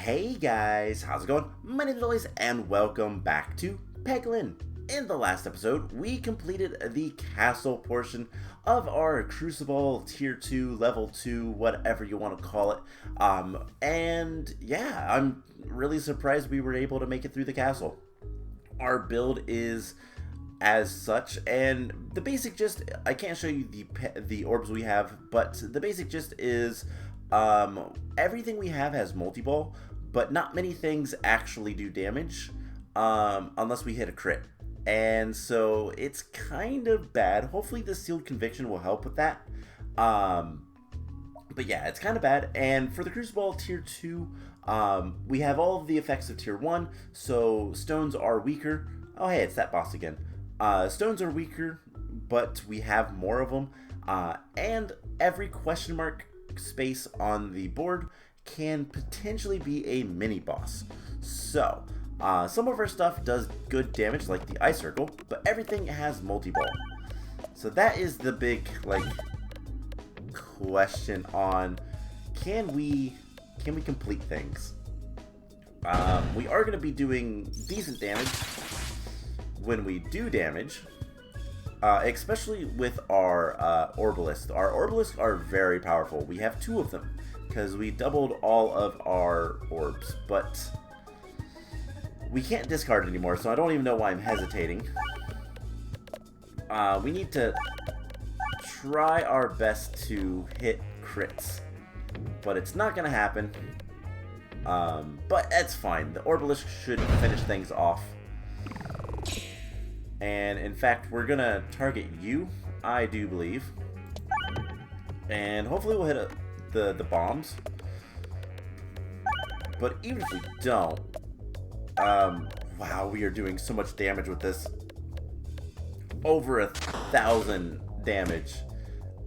Hey guys, how's it going? My name is Elias and welcome back to Peglin. In the last episode, we completed the castle portion of our Cruciball Tier 2, Level 2, whatever you want to call it. And yeah, I'm really surprised we were able to make it through the castle. Our build is as such, and the basic gist, I can't show you the orbs we have, but the basic gist is everything we have has multi-ball, but not many things actually do damage unless we hit a crit. And so it's kind of bad. Hopefully the Sealed Conviction will help with that. But yeah, it's kind of bad. And for the Cruciball Tier 2, we have all of the effects of Tier 1, so stones are weaker. Oh hey, it's that boss again. Stones are weaker, but we have more of them. And every question mark space on the board can potentially be a mini boss. So some of our stuff does good damage, like the ice circle, but everything has multi-ball. So that is the big question on can we complete things. We are going to be doing decent damage when we do damage, especially with our Orbalists. Our Orbalists are very powerful. We have 2 of them because we doubled all of our orbs, but we can't discard anymore, so I don't even know why I'm hesitating. We need to try our best to hit crits, but it's not going to happen. But that's fine. The Orbalist should finish things off. And in fact, we're gonna target you, I do believe. And hopefully we'll hit the bombs. But even if we don't, wow, we are doing so much damage with this. Over 1,000 damage.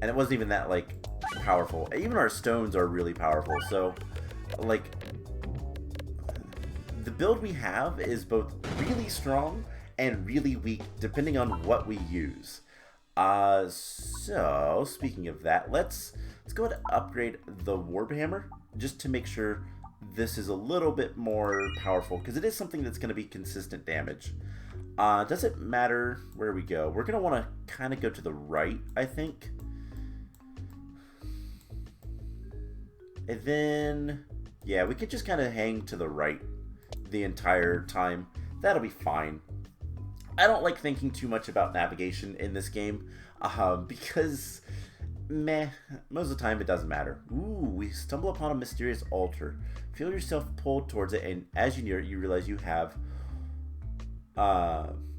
And it wasn't even that, like, powerful. Even our stones are really powerful. So, like, the build we have is both really strong and really weak, depending on what we use. So, speaking of that, let's go ahead and upgrade the Warhammer, just to make sure this is a little bit more powerful, because it is something that's going to be consistent damage. Doesn't matter where we go. We're going to want to kind of go to the right, I think. And then, yeah, we could just kind of hang to the right the entire time. That'll be fine. I don't like thinking too much about navigation in this game, because, most of the time it doesn't matter. Ooh, we stumble upon a mysterious altar. Feel yourself pulled towards it, and as you near it, you realize you have,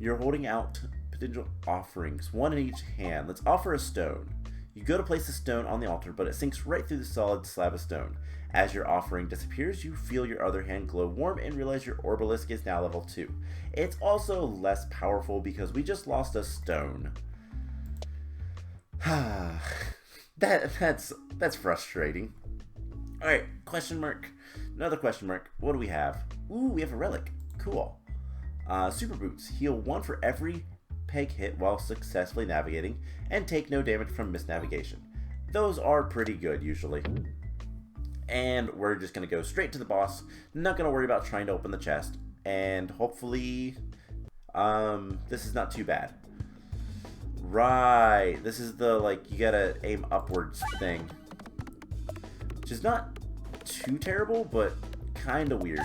you're holding out potential offerings, one in each hand. Let's offer a stone. You go to place the stone on the altar, but it sinks right through the solid slab of stone. As your offering disappears, you feel your other hand glow warm and realize your Orbalisk is now level 2. It's also less powerful because we just lost a stone. That's frustrating. Alright, question mark. Another question mark. What do we have? Ooh, we have a relic. Cool. Super Boots. Heal 1 for every peg hit while successfully navigating, and take no damage from misnavigation. Those are pretty good usually. And we're just going to go straight to the boss. Not going to worry about trying to open the chest. And hopefully, this is not too bad. Right. This is the, like, you got to aim upwards thing. Which is not too terrible, but kind of weird.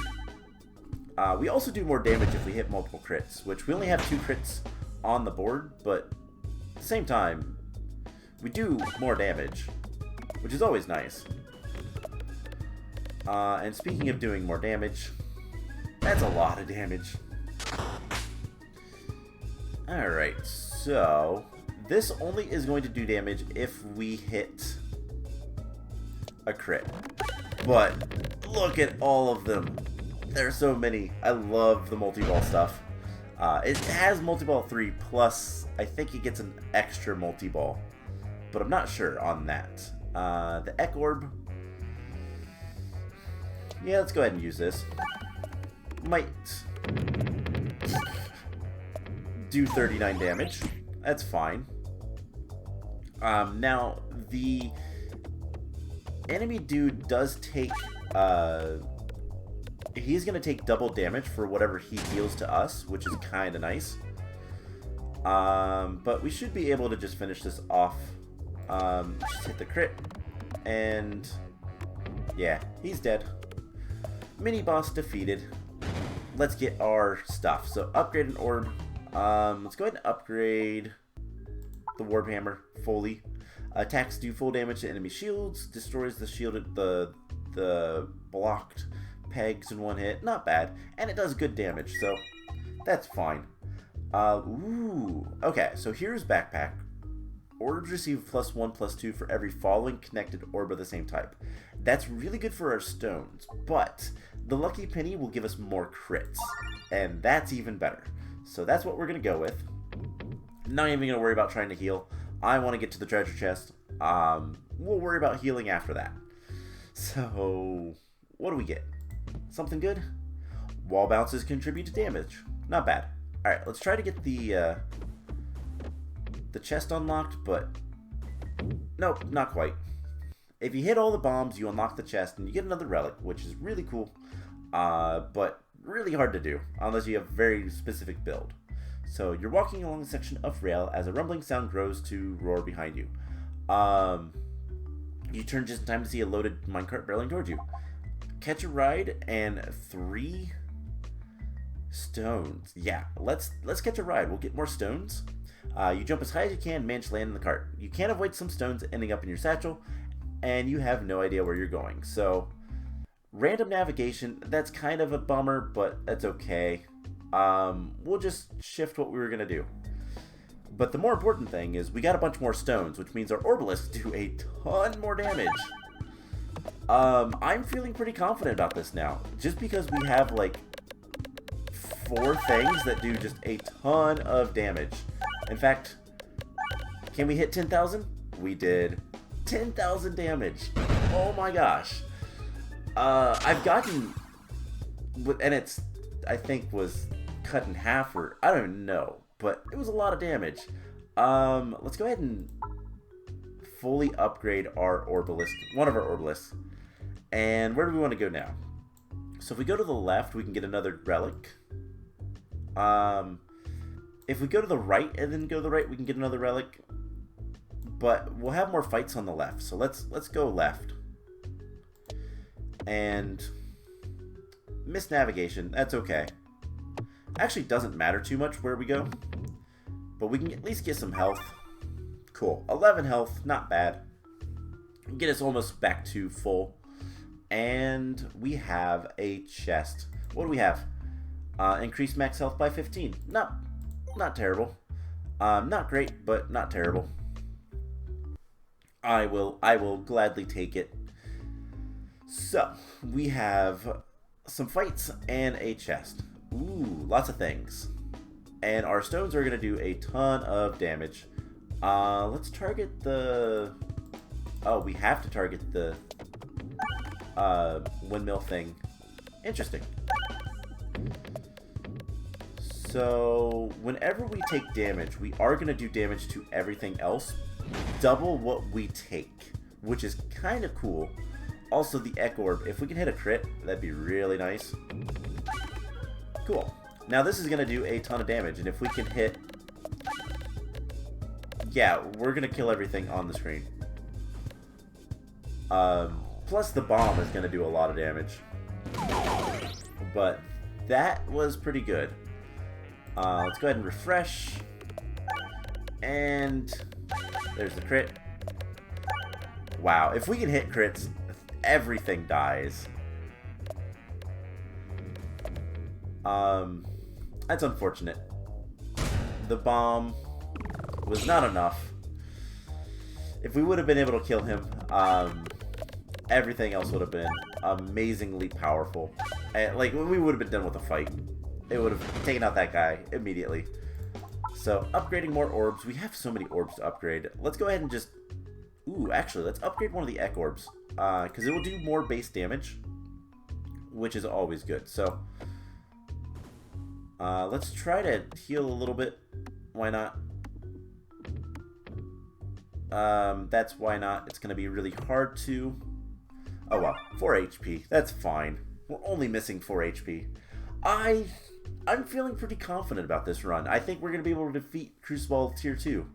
We also do more damage if we hit multiple crits, which we only have 2 crits on the board, but at the same time, we do more damage, which is always nice. And speaking of doing more damage, that's a lot of damage. Alright, so this only is going to do damage if we hit a crit. But look at all of them. There's so many. I love the multi-ball stuff. It has multi-ball 3 plus I think it gets an extra multi-ball, but I'm not sure on that. The Ek Orb. Yeah, let's go ahead and use this. Might do 39 damage. That's fine. Now, the enemy dude does take he's going to take double damage for whatever he deals to us, which is kind of nice. But we should be able to just finish this off. Just hit the crit. And yeah, he's dead. Mini boss defeated. Let's get our stuff. So upgrade an orb. Let's go ahead and upgrade the Warp Hammer fully. Attacks do full damage to enemy shields. Destroys the shielded the blocked pegs in one hit. Not bad. And it does good damage, so that's fine. Ooh. Okay, so here's Backpack. Orbs receive +1/+2 for every following connected orb of the same type. That's really good for our stones, but the Lucky Penny will give us more crits, and that's even better. So that's what we're going to go with. Not even going to worry about trying to heal. I want to get to the treasure chest. We'll worry about healing after that. So, what do we get? Something good? Wall bounces contribute to damage. Not bad. Alright, let's try to get the chest unlocked, but nope, not quite. If you hit all the bombs, you unlock the chest, and you get another relic, which is really cool, but really hard to do, unless you have a very specific build. So, you're walking along a section of rail as a rumbling sound grows to roar behind you. You turn just in time to see a loaded minecart barreling towards you. Catch a ride and 3 stones. Yeah, let's catch a ride. We'll get more stones. You jump as high as you can, manage to land in the cart. You can't avoid some stones ending up in your satchel, and you have no idea where you're going. So, random navigation, that's kind of a bummer, but that's okay. We'll just shift what we were going to do. But the more important thing is we got a bunch more stones, which means our Orbalisks do a ton more damage. I'm feeling pretty confident about this now, just because we have like 4 things that do just a ton of damage. In fact, can we hit 10,000? We did 10,000 damage. Oh my gosh. I've gotten, and it's, I think was cut in half, or I don't even know, but it was a lot of damage. Let's go ahead and fully upgrade our Orbalisk, one of our Orbalisks. And where do we want to go now? So if we go to the left, we can get another relic. If we go to the right and then go to the right, we can get another relic. But we'll have more fights on the left, so let's go left. And miss navigation, that's okay. Actually doesn't matter too much where we go, but we can at least get some health. Cool, 11 health, not bad. Get us almost back to full. And we have a chest. What do we have? Increased max health by 15. Not terrible. Not great, but not terrible. I will gladly take it. So, we have some fights and a chest. Ooh, lots of things. And our stones are going to do a ton of damage. Let's target the... Oh, we have to target the windmill thing. Interesting. So, whenever we take damage, we are going to do damage to everything else. Double what we take, which is kind of cool. Also, the Echo Orb. If we can hit a crit, that'd be really nice. Cool. Now, this is going to do a ton of damage, and if we can hit... Yeah, we're going to kill everything on the screen. Plus, the bomb is going to do a lot of damage. But that was pretty good. Let's go ahead and refresh. And there's the crit. Wow, if we can hit crits, everything dies. That's unfortunate. The bomb was not enough. If we would have been able to kill him, everything else would have been amazingly powerful. And, like, we would have been done with the fight. It would have taken out that guy immediately. So, upgrading more orbs. We have so many orbs to upgrade. Let's go ahead and just... Ooh, actually, let's upgrade one of the Echo Orbs. Because it will do more base damage, which is always good. So, let's try to heal a little bit. Why not? That's why not. It's going to be really hard to... Oh well, 4 HP. That's fine. We're only missing 4 HP. I'm feeling pretty confident about this run. I think we're going to be able to defeat Cruciball Tier 2.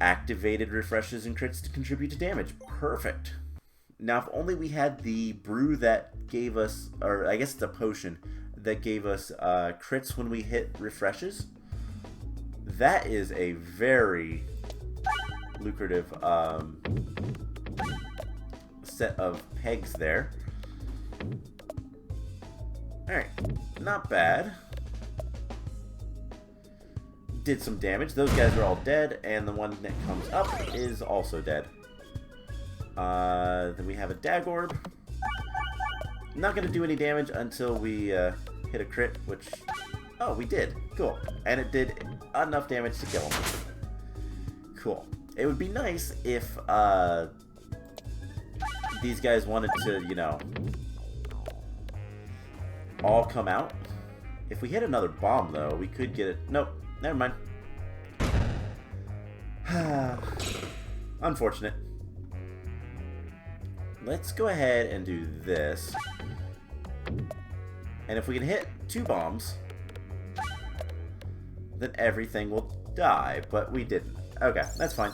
Activated refreshes and crits to contribute to damage. Perfect. Now, if only we had the brew that gave us, or I guess it's a potion, that gave us crits when we hit refreshes. That is a very lucrative set of pegs there. Alright, not bad. Did some damage. Those guys are all dead, and the one that comes up is also dead. Then we have a Dag Orb. Not going to do any damage until we hit a crit, which... Oh, we did. Cool. And it did enough damage to kill him. Cool. It would be nice if these guys wanted to, you know, all come out. If we hit another bomb, though, we could get it. Nope. Never mind. Unfortunate. Let's go ahead and do this. And if we can hit 2 bombs, then everything will die. But we didn't. Okay, that's fine.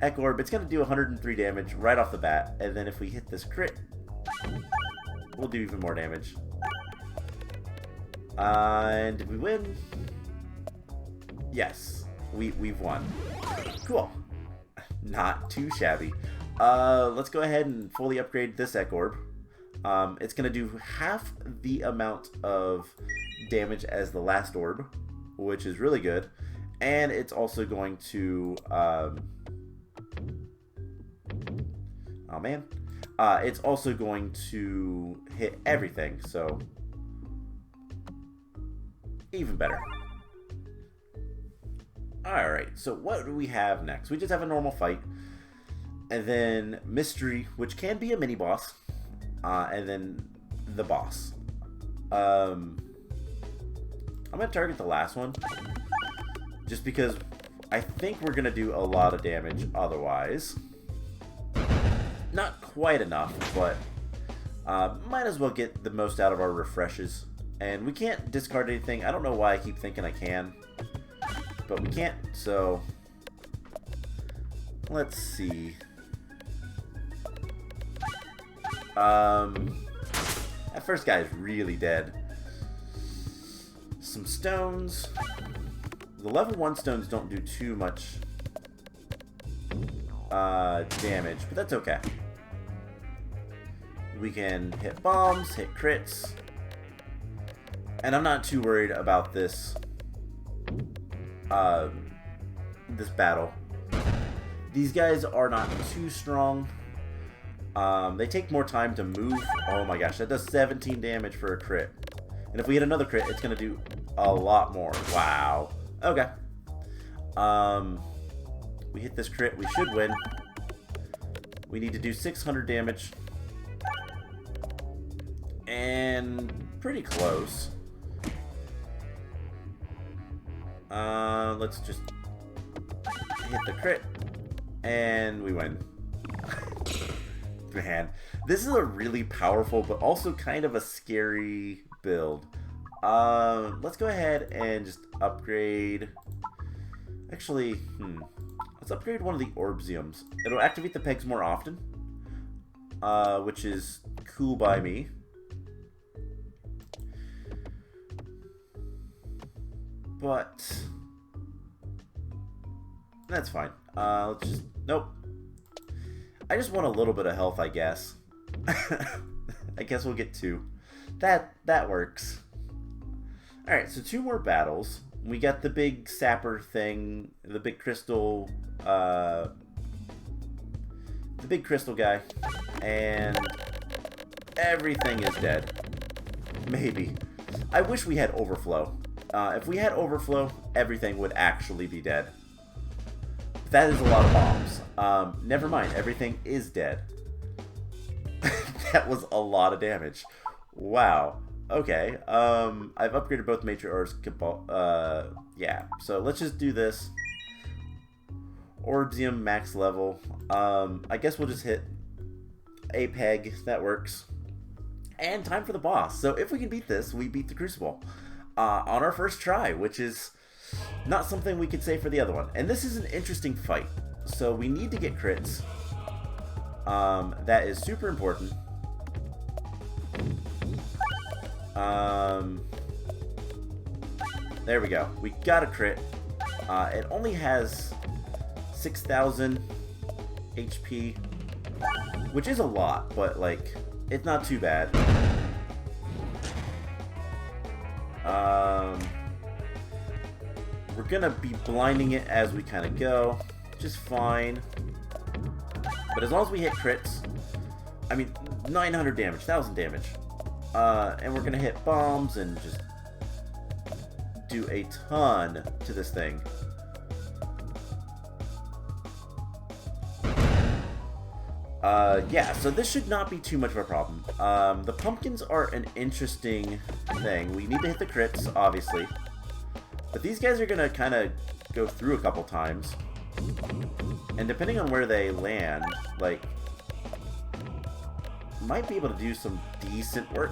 Echo Orb, it's going to do 103 damage right off the bat. And then if we hit this crit, we'll do even more damage. And did we win? Yes, we've won. Cool. Not too shabby. Let's go ahead and fully upgrade this Echo Orb. It's going to do half the amount of damage as the last orb, which is really good. And it's also going to... oh man. It's also going to hit everything, so... even better. Alright, so what do we have next? We just have a normal fight. And then Mystery, which can be a mini-boss. And then the boss. I'm going to target the last one. Just because I think we're going to do a lot of damage otherwise. Not quite enough, but might as well get the most out of our refreshes. And we can't discard anything. I don't know why I keep thinking I can. But we can't, so... let's see. That first guy is really dead. Some stones. The level 1 stones don't do too much damage, but that's okay. We can hit bombs, hit crits. And I'm not too worried about this this battle. These guys are not too strong. They take more time to move. Oh my gosh, that does 17 damage for a crit. And if we hit another crit, it's going to do a lot more. Wow. Okay. We hit this crit, we should win. We need to do 600 damage. And pretty close. Let's just hit the crit. And we win. Man, this is a really powerful but also kind of a scary build. Let's go ahead and just upgrade. Actually, let's upgrade one of the Orbsiums. It'll activate the pegs more often, which is cool by me. But that's fine. Let's just... nope. I just want a little bit of health, I guess. I guess we'll get 2. That works. Alright, so 2 more battles. We got the big sapper thing, the big crystal, the big crystal guy, and everything is dead. Maybe. I wish we had overflow. If we had overflow, everything would actually be dead. That is a lot of bombs. Never mind, everything is dead. That was a lot of damage. Wow. Okay. I've upgraded both Major Orbs. Yeah. So let's just do this. Orbsium max level. I guess we'll just hit a peg. That works. And time for the boss. So if we can beat this, we beat the Cruciball on our first try, which is not something we could say for the other one. And this is an interesting fight. So we need to get crits. That is super important. There we go. We got a crit. It only has 6,000 HP, which is a lot, but like, it's not too bad. We're gonna be blinding it as we kind of go, just fine. But as long as we hit crits, I mean, 900 damage, 1,000 damage, and we're gonna hit bombs and just do a ton to this thing. Yeah, so this should not be too much of a problem. The pumpkins are an interesting thing. We need to hit the crits, obviously. But these guys are gonna kind of go through a couple times. And depending on where they land, like, might be able to do some decent work.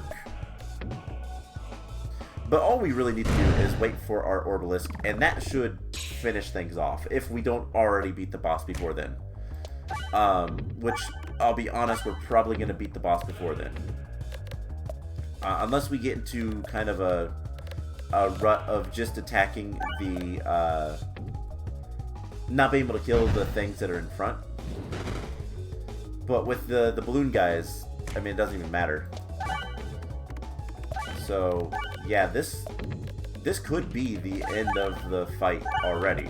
But all we really need to do is wait for our Orbalisk, and that should finish things off, if we don't already beat the boss before then. Which, I'll be honest, we're probably going to beat the boss before then. Unless we get into kind of a rut of just attacking the, not being able to kill the things that are in front. But with the balloon guys, I mean, it doesn't even matter. So, yeah, this could be the end of the fight already.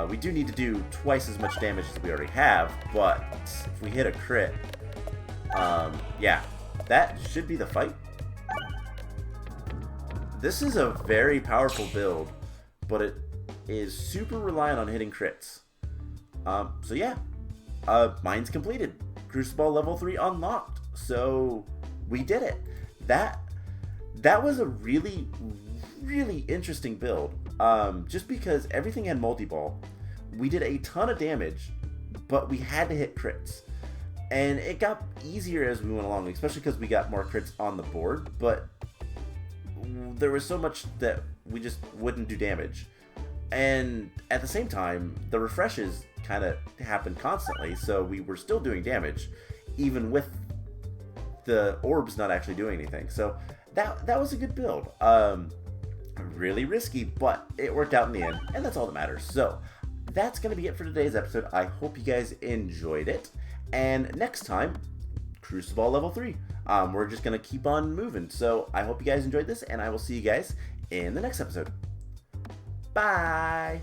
We do need to do twice as much damage as we already have, but if we hit a crit, yeah, that should be the fight. This is a very powerful build, but it is super reliant on hitting crits. So yeah, mine's completed. Cruciball level 3 unlocked. So we did it. That was a really, really interesting build. Just because everything had multi-ball. We did a ton of damage, but we had to hit crits. And it got easier as we went along, especially because we got more crits on the board, but there was so much that we just wouldn't do damage. And at the same time, the refreshes kind of happened constantly, so we were still doing damage, even with the orbs not actually doing anything. So that was a good build. Really risky, but it worked out in the end, and that's all that matters. So that's going to be it for today's episode. I hope you guys enjoyed it, and next time, Cruciball level 3. We're just going to keep on moving. So I hope you guys enjoyed this, and I will see you guys in the next episode. Bye!